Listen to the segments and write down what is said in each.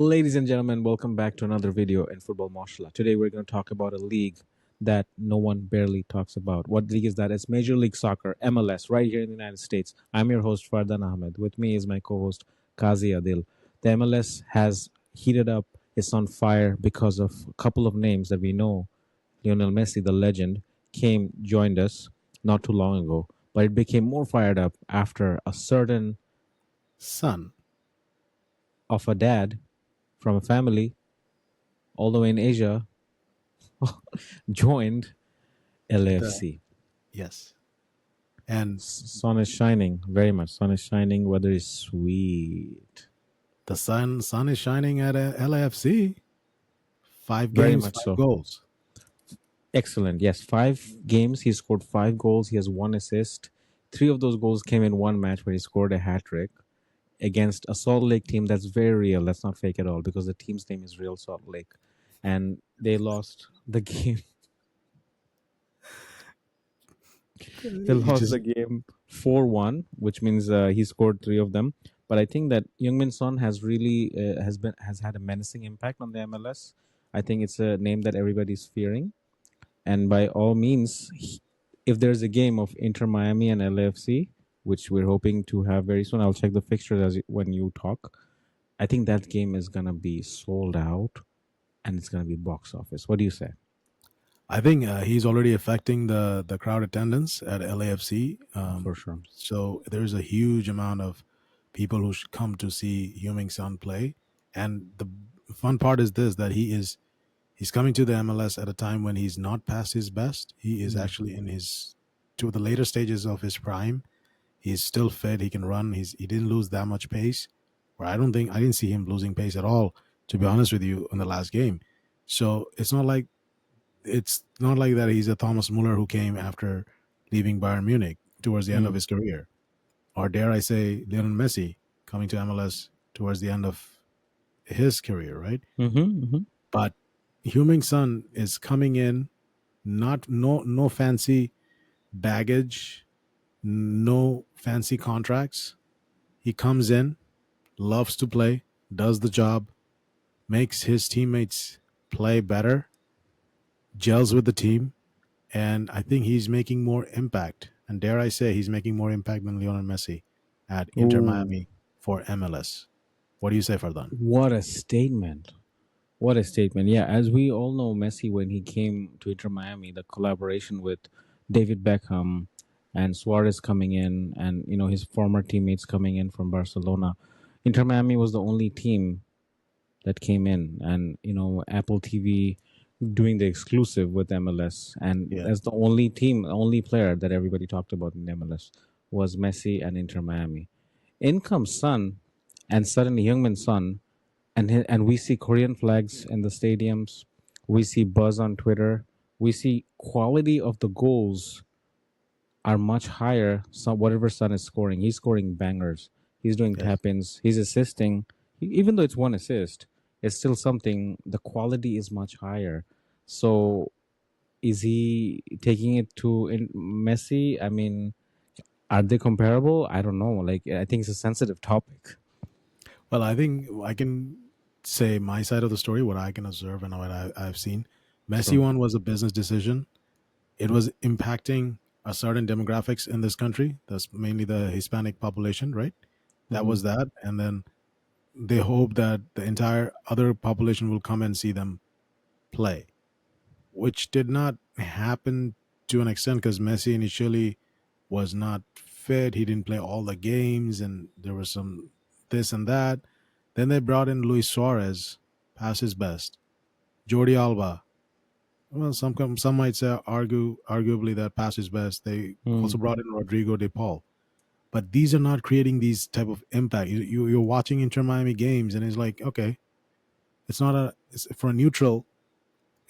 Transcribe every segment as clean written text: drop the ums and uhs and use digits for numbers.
Ladies and gentlemen, welcome back to another video in Football Martial. Today we're going to talk about a league that no one barely talks about. What league is that? It's Major League Soccer, MLS, right here in the United States. I'm your host, Fardan Ahmed. With me is my co-host, Qazi Adil. The MLS has heated up. It's on fire because of a couple of names that we know. Lionel Messi, the legend, joined us not too long ago. But it became more fired up after a certain Son. of a dad from a family all the way in Asia joined The LAFC. yes. And Sun is shining very much. Sun is shining. Weather is sweet. the sun is shining at LAFC. Five Very games, much five so. goals. Excellent. Yes, 5 games. He scored 5 goals. He has 1 assist. 3 of those goals came in one match where he scored a hat trick against a Salt Lake team that's very real. That's not fake at all because the team's name is Real Salt Lake. And they lost the game. They You lost just the game 4-1, which means he scored 3 of them. But I think that Heung-min Son has really has had a menacing impact on the MLS. I think it's a name that everybody's fearing, and by all means, if there's a game of Inter Miami and LAFC, which we're hoping to have very soon, I'll check the fixtures when you talk. I think that game is gonna be sold out, and it's gonna be box office. What do you say? I think he's already affecting the crowd attendance at LAFC. For sure. So there's a huge amount of people who should come to see Heung-min Son play. And the fun part is this: that he's coming to the MLS at a time when he's not past his best. He is actually in his to the later stages of his prime. He's still fit. He can run. He didn't lose that much pace. Or I didn't see him losing pace at all. To be honest with you, in the last game. So it's not like that. He's a Thomas Muller who came after leaving Bayern Munich towards the end of Mm. his career, or dare I say, Lionel Messi coming to MLS towards the end of his career, right? Mm-hmm, mm-hmm. But Heung-min Son is coming in, not no fancy baggage, no fancy contracts. He comes in, loves to play, does the job, makes his teammates play better, gels with the team, and I think he's making more impact. And dare I say, he's making more impact than Lionel Messi at Inter Oh, Miami for MLS. What do you say, Fardan? what a statement! What a statement. Yeah, as we all know, Messi, when he came to Inter Miami, the collaboration with David Beckham and Suarez coming in, and his former teammates coming in from Barcelona, Inter Miami was the only team that came in, and Apple TV doing the exclusive with MLS, and Yeah. that's the only team, the only player that everybody talked about in MLS was Messi and Inter Miami. In comes Son, and suddenly Heung-min Son, and we see Korean flags in the stadiums. We see buzz on Twitter. We see quality of the goals are much higher. So whatever Son is scoring, he's scoring bangers. He's doing Yes. tap ins. He's assisting. Even though it's one assist, it's still something. The quality is much higher. So is he taking it to Messi? I mean, are they comparable? I don't know. Like, I think it's a sensitive topic. Well, I think I can say my side of the story, what I can observe and what I've seen. Messi Sure. one was a business decision. It was impacting a certain demographics in this country. That's mainly the Hispanic population, right? That Hmm. was that. And then they hope that the entire other population will come and see them play, which did not happen to an extent because Messi initially was not fit. He didn't play all the games, and there was some this and that. Then they brought in Luis Suarez, past his best. Jordi Alba. Well, some might say arguably that past his best. They also Mm. brought in Rodrigo de Paul. But these are not creating these type of impact. You're watching Inter Miami games, and it's like, okay, it's for a neutral.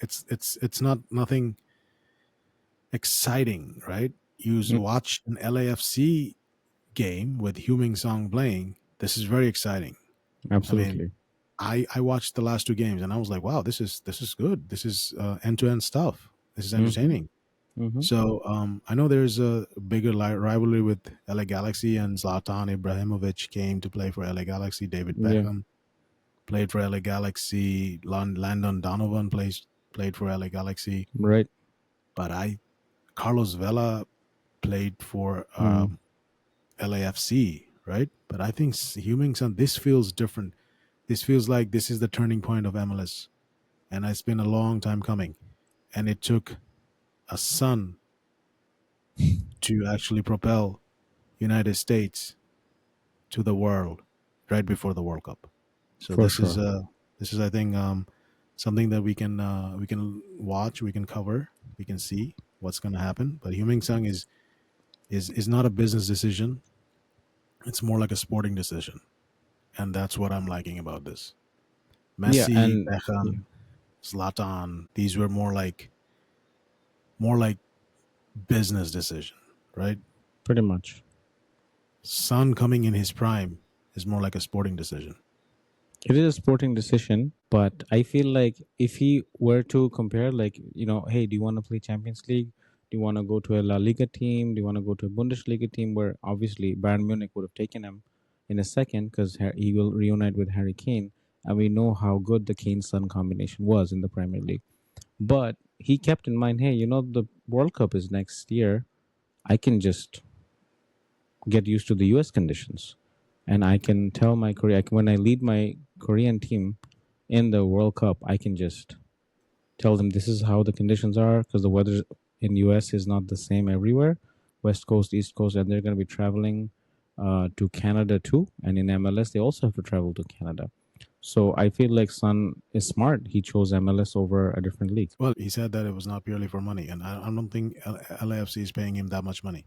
It's not nothing exciting, right? You Mm. watch an LAFC game with Heung-min Song playing. This is very exciting. I mean, Absolutely. I watched the last two games and I was like, wow, this is good. This is end to end stuff. This is Hmm. entertaining. Hmm. So I know there's a bigger rivalry with LA Galaxy, and Zlatan Ibrahimovic came to play for LA Galaxy. David Yeah. Beckham played for LA Galaxy. Landon Donovan played for LA Galaxy. Right. But Carlos Vela played for Mm. LAFC, right? But I think Heung-min Son, this feels different. This feels like this is the turning point of MLS, and it's been a long time coming. And it took a son to actually propel United States to the world right before the World Cup. So For sure. this is I think something that we can watch, we can cover, we can see what's going to happen. But Heung-min Son is not a business decision. It's more like a sporting decision, and that's what I'm liking about this. Yeah, Messi, and yeah, Beckham, Zlatan, these were more like business decision, right? pretty much. Son coming in his prime is more like a sporting decision. It is a sporting decision, but I feel like if he were to compare, like, hey, do you want to play Champions League? Do you want to go to a La Liga team? Do you want to go to a Bundesliga team? Where obviously Bayern Munich would have taken him in a second because he will reunite with Harry Kane, and we know how good the Kane Son combination was in the Premier League. But he kept in mind, hey, the World Cup is next year. I can just get used to the US conditions. And I can tell my Korea when I lead my Korean team in the World Cup, I can just tell them this is how the conditions are because the weather in US is not the same everywhere, West Coast, East Coast, and they're going to be traveling to Canada too. And in MLS, they also have to travel to Canada. So I feel like Sun is smart. He chose MLS over a different league. Well, he said that it was not purely for money, and I don't think LAFC is paying him that much money.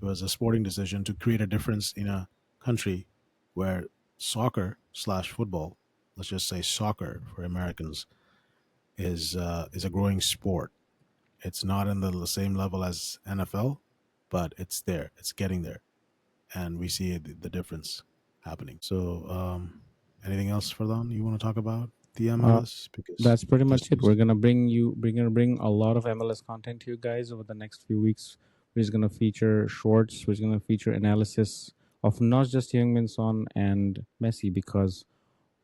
It was a sporting decision to create a difference in a country where soccer slash football, let's just say soccer for Americans, is a growing sport. It's not in the same level as NFL, but it's there. It's getting there, and we see the difference happening. So, anything else for them you want to talk about the Uh, MLS? Because That's pretty this much it. was We're gonna bring a lot of MLS content to you guys over the next few weeks. We're just gonna feature shorts. We're just gonna feature analysis of not just Heung-min Son and Messi because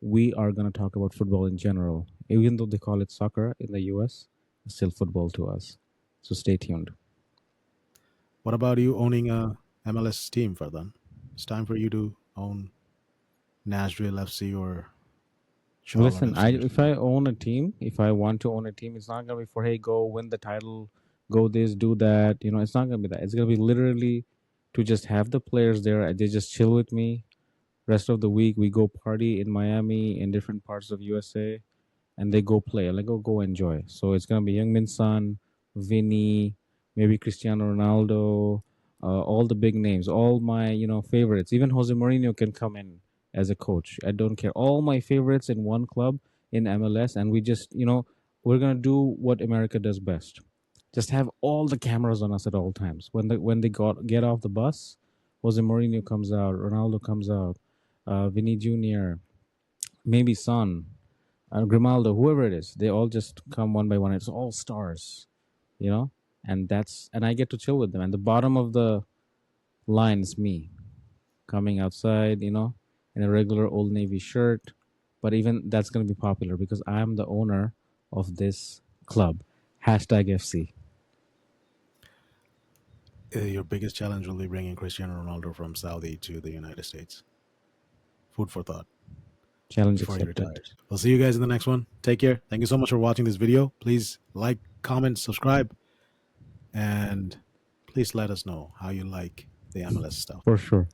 we are gonna talk about football in general. Even though they call it soccer in the US, it's still football to us. So stay tuned. What about you owning a MLS team, Fardan? It's time for you to own Nashville FC or Charlotte Listen, I FC or if I something. own a team, if I want to own a team, it's not gonna be for hey, go win the title, go this, do that. It's not gonna be that. It's gonna be literally to just have the players there. They just chill with me. Rest of the week, we go party in Miami, in different parts of USA, and they go play. Like go enjoy. So it's gonna be Youngmin Son, Vinny, maybe Cristiano Ronaldo, all the big names, all my favorites. Even Jose Mourinho can come in as a coach. I don't care. All my favorites in one club in MLS, and we just we're gonna do what America does best. Just have all the cameras on us at all times. When they get off the bus, Jose Mourinho comes out, Ronaldo comes out, Vinny Jr., maybe Son, Grimaldo, whoever it is, they all just come one by one. It's all stars, you know, and I get to chill with them. And the bottom of the line is me coming outside, in a regular Old Navy shirt. But even that's going to be popular because I'm the owner of this club. Hashtag FC. Your biggest challenge will be bringing Cristiano Ronaldo from Saudi to the United States. Food for thought Challenge before he accepted. retires. We'll see you guys in the next one. Take care. Thank you so much for watching this video. Please like, comment, subscribe, and please let us know how you like the MLS stuff. For sure.